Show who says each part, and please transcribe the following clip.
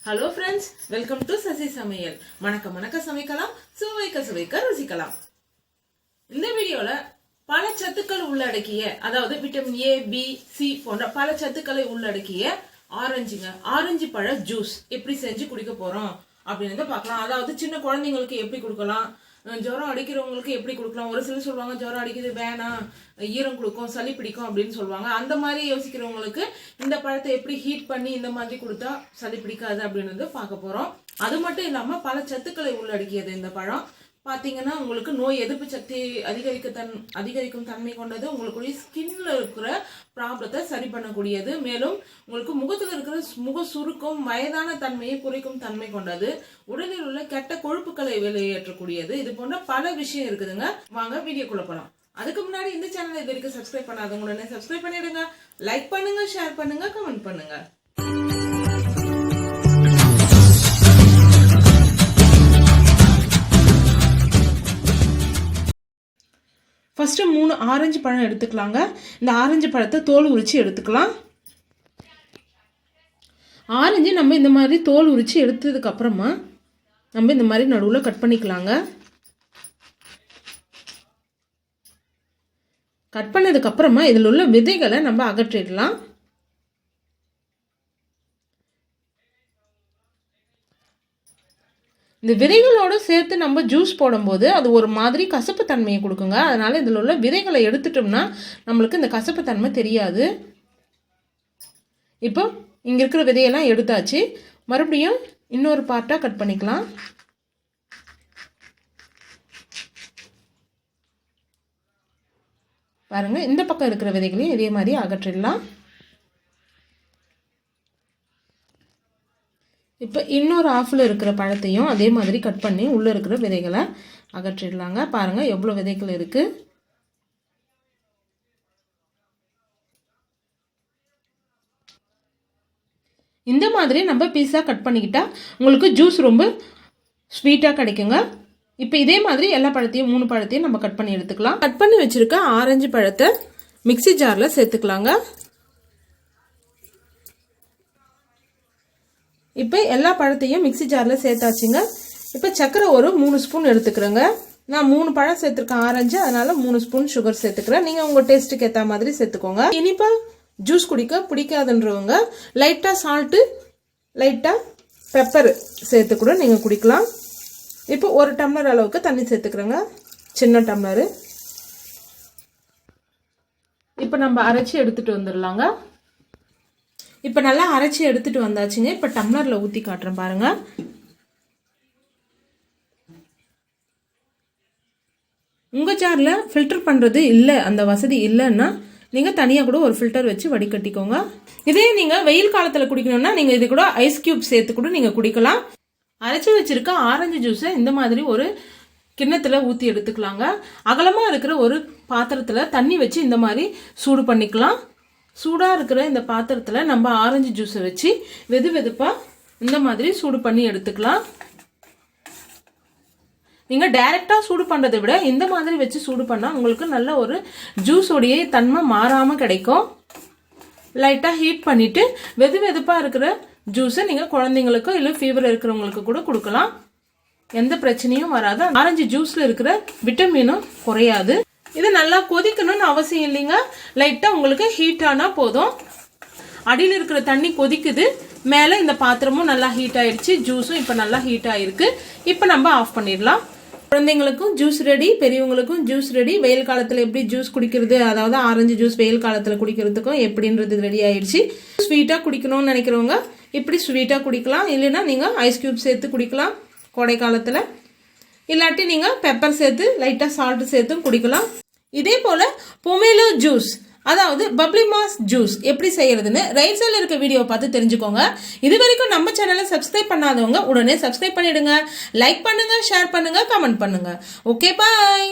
Speaker 1: Hello friends, welcome to Sasi Samayal. மணக்க சமைக்கலாம், சுவைக்க ருசிக்கலாம். இந்த வீடியோல பல சத்துக்கள் உள்ளடக்கிய, அதாவது விட்டமின் A, B, C போன்ற பல சத்துக்களை உள்ளடக்கிய ஆரஞ்சு பழ ஜூஸ் எப்படி செஞ்சு குடிக்க போறோம் அப்படின்றத பார்க்கலாம். அதாவது சின்ன குழந்தைங்களுக்கு எப்படி கொடுக்கலாம், ஜுரம் அடிக்கிறவங்களுக்கு எப்படி கொடுக்கலாம். ஒரு சிலர் சொல்லுவாங்க ஜுரம் அடிக்குது வேணாம், ஈரம் கொடுக்கும், சளி பிடிக்கும் அப்படின்னு சொல்லுவாங்க. அந்த மாதிரி யோசிக்கிறவங்களுக்கு இந்த பழத்தை எப்படி ஹீட் பண்ணி இந்த மாதிரி கொடுத்தா சளி பிடிக்காது அப்படின்னு பார்க்க போறோம். அது மட்டும் இல்லாம பல சத்துக்களை உள்ளடக்கியது இந்த பழம். பாத்தீங்கன்னா உங்களுக்கு நோய் எதிர்ப்பு சக்தி அதிகரிக்கும் தன்மை கொண்டது, உங்களுடைய ஸ்கின்ல இருக்கிற ப்ராப்ளத்தை சரி பண்ணக்கூடியது, மேலும் உங்களுக்கு முகத்துல இருக்கிற முக சுருக்கம் வயதான தன்மையை குறைக்கும் தன்மை கொண்டது, உடலில் உள்ள கெட்ட கொழுப்புகளை வெளியேற்றக்கூடியது. இது போன்ற பல விஷயம் இருக்குதுங்க. வாங்க வீடியோக்குள்ள போலாம். அதுக்கு முன்னாடி இந்த சேனலை இது வரைக்கும் சப்ஸ்கிரைப் பண்ணாதவங்க உடனே சப்ஸ்கிரைப் பண்ணிடுங்க. லைக் பண்ணுங்க, ஷேர் பண்ணுங்க, கமெண்ட் பண்ணுங்க. ஃபர்ஸ்ட் 3 ஆரஞ்சு பழம் எடுத்துக்கலாங்க. இந்த ஆரஞ்சு பழத்தை தோல் உரிச்சு எடுத்துக்கலாம். ஆரஞ்சு நம்ம இந்த மாதிரி தோல் உரிச்சு எடுத்ததுக்கு அப்புறமா நம்ம இந்த மாதிரி நடுவில் கட் பண்ணிக்கலாங்க. கட் பண்ணதுக்கு அப்புறமா இதில் உள்ள விதைகளை நம்ம அகற்றிடலாம். இந்த விதைகளோடு சேர்த்து நம்ம ஜூஸ் போடும்போது அது ஒரு மாதிரி கசப்பு தன்மையை கொடுக்குங்க. அதனால இதில் உள்ள விதைகளை எடுத்துட்டோம்னா நம்மளுக்கு இந்த கசப்பு தன்மை தெரியாது. இப்போ இங்கே இருக்கிற விதையெல்லாம் எடுத்தாச்சு. மறுபடியும் இன்னொரு பார்ட்டாக கட் பண்ணிக்கலாம். பாருங்க, இந்த பக்கம் இருக்கிற விதைகளையும் இதே மாதிரி அகற்றிடலாம். இப்போ இன்னொரு ஆஃபில் இருக்கிற பழத்தையும் அதே மாதிரி கட் பண்ணி உள்ளே இருக்கிற விதைகளை அகற்றிடலாங்க. பாருங்கள் எவ்வளோ விதைகள் இருக்குது. இந்த மாதிரி நம்ம பீஸாக கட் பண்ணிக்கிட்டால் உங்களுக்கு ஜூஸ் ரொம்ப ஸ்வீட்டாக கிடைக்குங்க. இப்போ இதே மாதிரி எல்லா பழத்தையும் 3 பழத்தையும் நம்ம கட் பண்ணி எடுத்துக்கலாம். கட் பண்ணி வச்சுருக்க ஆரஞ்சு பழத்தை மிக்ஸி ஜாரில் சேர்த்துக்கலாங்க. இப்போ எல்லா பழத்தையும் மிக்ஸி ஜாரில் சேர்த்தாச்சுங்க. இப்போ சர்க்கரை ஒரு 3 ஸ்பூன் எடுத்துக்கிறேங்க. நான் 3 பழம் சேர்த்துருக்கேன் ஆரஞ்சு, அதனால 3 ஸ்பூன் சுகர் சேர்த்துக்கிறேன். நீங்கள் உங்கள் டேஸ்ட்டுக்கு ஏற்ற மாதிரி சேர்த்துக்கோங்க. இனிப்பாக ஜூஸ் குடிக்க பிடிக்காதுன்றவங்க லைட்டாக சால்ட்டு, லைட்டாக பெப்பர் சேர்த்து கூட நீங்கள் குடிக்கலாம். இப்போ 1 டம்ளர் அளவுக்கு தண்ணி சேர்த்துக்கிறேங்க, சின்ன டம்ளரு. இப்போ நம்ம அரைச்சி எடுத்துகிட்டு வந்துடலாங்க. இப்போ நல்லா அரைச்சி எடுத்துட்டு வந்தாச்சுங்க. இப்போ டம்ளரில் ஊற்றி காட்டுறேன் பாருங்க. உங்கள் ஜாரில் ஃபில்டர் பண்ணுறது இல்லை, அந்த வசதி இல்லைன்னா நீங்கள் தனியாக கூட ஒரு ஃபில்டர் வச்சு வடிகட்டிக்கோங்க. இதே நீங்கள் வெயில் காலத்தில் குடிக்கணும்னா நீங்கள் இது கூட ஐஸ் கியூப் சேர்த்து கூட நீங்கள் குடிக்கலாம். அரைச்சி வச்சிருக்க ஆரஞ்சு ஜூஸை இந்த மாதிரி ஒரு கிண்ணத்தில் ஊற்றி எடுத்துக்கலாங்க. அகலமாக இருக்கிற ஒரு பாத்திரத்தில் தண்ணி வச்சு இந்த மாதிரி சூடு பண்ணிக்கலாம். சூடாக இருக்கிற இந்த பாத்திரத்தில் நம்ம ஆரஞ்சு ஜூஸை வச்சு வெதுப்பாக இந்த மாதிரி சூடு பண்ணி எடுத்துக்கலாம். நீங்கள் டைரெக்டாக சூடு பண்ணுறதை விட இந்த மாதிரி வச்சு சூடு பண்ணால் உங்களுக்கு நல்ல ஒரு ஜூஸோடைய தன்மை மாறாமல் கிடைக்கும். லைட்டாக ஹீட் பண்ணிவிட்டு வெதுப்பாக இருக்கிற ஜூஸை நீங்கள் குழந்தைங்களுக்கோ இல்லை ஃபீவர் இருக்கிறவங்களுக்கு கூட கொடுக்கலாம். எந்த பிரச்சனையும் வராது. ஆரஞ்சு ஜூஸில் இருக்கிற விட்டமினும் குறையாது. இது நல்லா கொதிக்கணும்னு அவசியம் இல்லைங்க. லைட்டாக உங்களுக்கு ஹீட் ஆனால் போதும். அடியில் இருக்கிற தண்ணி கொதிக்குது, மேலே இந்த பாத்திரமும் நல்லா ஹீட் ஆயிடுச்சு, ஜூஸும் இப்போ நல்லா ஹீட் ஆயிருக்கு. இப்போ நம்ம ஆஃப் பண்ணிடலாம். குழந்தைங்களுக்கும் ஜூஸ் ரெடி, பெரியவங்களுக்கும் ஜூஸ் ரெடி. வெயில் காலத்தில் எப்படி ஜூஸ் குடிக்கிறது, அதாவது ஆரஞ்சு ஜூஸ் வெயில் காலத்தில் குடிக்கிறதுக்கும் எப்படின்றது ரெடி ஆயிடுச்சு. ஸ்வீட்டாக குடிக்கணும்னு நினைக்கிறவங்க இப்படி ஸ்வீட்டாக குடிக்கலாம். இல்லைன்னா நீங்கள் ஐஸ் கியூப் சேர்த்து குடிக்கலாம் கோடை காலத்தில். இல்லாட்டி நீங்கள் பெப்பர் சேர்த்து லைட்டாக சால்ட் சேர்த்தும் குடிக்கலாம். இதே போல் பொமேலோ ஜூஸ், அதாவது பப்ளி மாஸ் ஜூஸ் எப்படி செய்யறதுன்னு ரைட் சைடில் இருக்க வீடியோ பார்த்து தெரிஞ்சுக்கோங்க. இது வரைக்கும் நம்ம சேனலை சப்ஸ்கிரைப் பண்ணாதவங்க உடனே சப்ஸ்கிரைப் பண்ணிடுங்க. லைக் பண்ணுங்க, ஷேர் பண்ணுங்க, கமெண்ட் பண்ணுங்க. ஓகே, பாய்.